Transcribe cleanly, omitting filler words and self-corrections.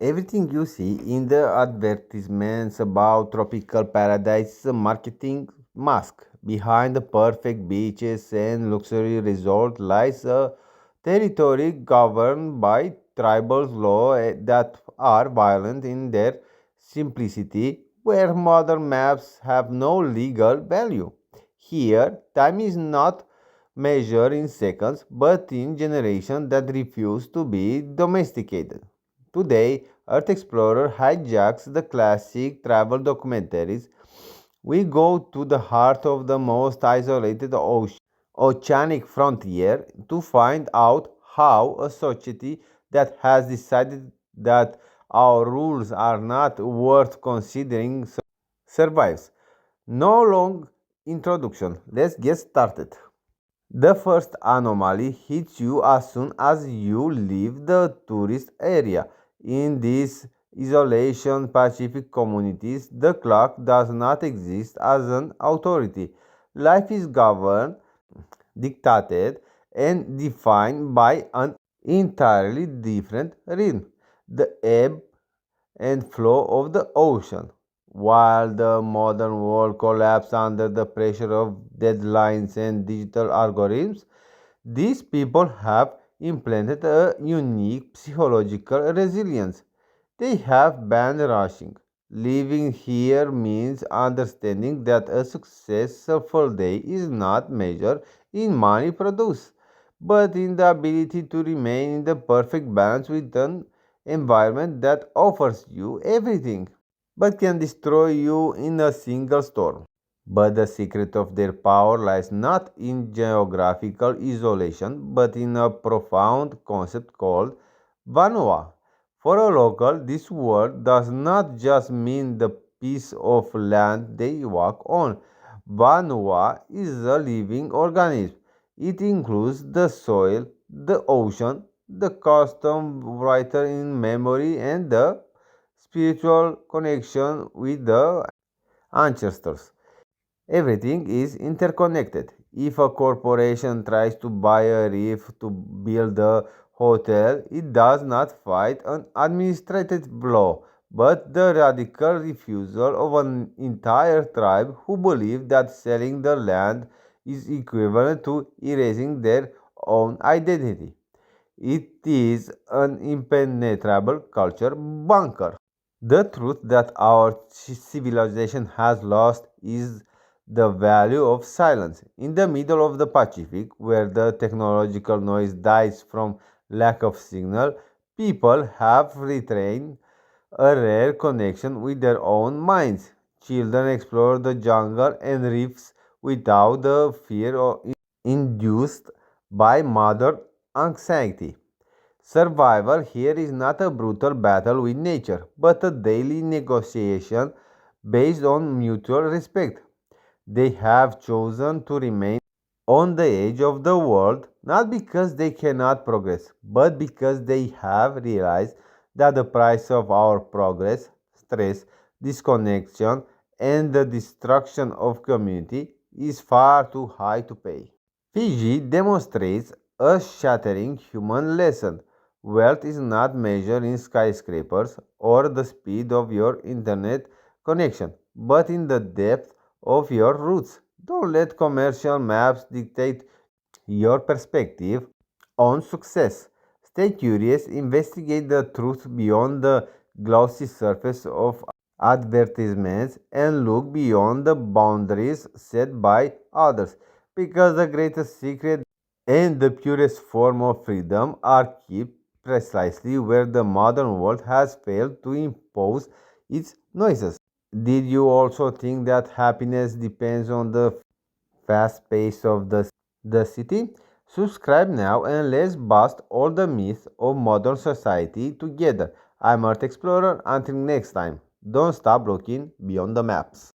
Everything you see in the advertisements about tropical paradise is a marketing mask. Behind the perfect beaches and luxury resort lies a territory governed by tribal law that are violent in their simplicity, where modern maps have no legal value. Here, time is not measured in seconds but in generations that refuse to be domesticated. Today, Earth Explorer hijacks the classic travel documentaries. We go to the heart of the most isolated oceanic frontier to find out how a society that has decided that our rules are not worth considering survives. No long introduction. Let's get started. The first anomaly hits you as soon as you leave the tourist area. In these isolation Pacific communities, the clock does not exist as an authority. Life is governed, dictated, and defined by an entirely different rhythm. The ebb and flow of the ocean. While the modern world collapsed under the pressure of deadlines and digital algorithms, these people have implanted a unique psychological resilience. They have been rushing. Living here means understanding that a successful day is not measured in money produced, but in the ability to remain in the perfect balance with an environment that offers you everything, but can destroy you in a single storm. But the secret of their power lies not in geographical isolation, but in a profound concept called Vanua. For a local, this word does not just mean the piece of land they walk on. Vanua is a living organism. It includes the soil, the ocean, the custom writer in memory, and the spiritual connection with the ancestors. Everything is interconnected. If a corporation tries to buy a reef to build a hotel, it does not fight an administrative law, but the radical refusal of an entire tribe who believe that selling the land is equivalent to erasing their own identity. It is an impenetrable culture bunker. The truth that our civilization has lost is the value of silence. In the middle of the Pacific, where the technological noise dies from lack of signal, people have retained a rare connection with their own minds. Children explore the jungle and reefs without the fear induced by modern anxiety. Survival here is not a brutal battle with nature, but a daily negotiation based on mutual respect. They have chosen to remain on the edge of the world not because they cannot progress, but because they have realized that the price of our progress, stress, disconnection, and the destruction of community is far too high to pay. Fiji demonstrates a shattering human lesson. Wealth is not measured in skyscrapers or the speed of your internet connection, but in the depth of your roots. Don't let commercial maps dictate your perspective on success. Stay curious, investigate the truth beyond the glossy surface of advertisements, and look beyond the boundaries set by others. Because the greatest secret and the purest form of freedom are kept precisely where the modern world has failed to impose its noises. Did you also think that happiness depends on the fast pace of the city? Subscribe now and let's bust all the myths of modern society together. I'm Earth Explorer. Until next time, don't stop looking beyond the maps.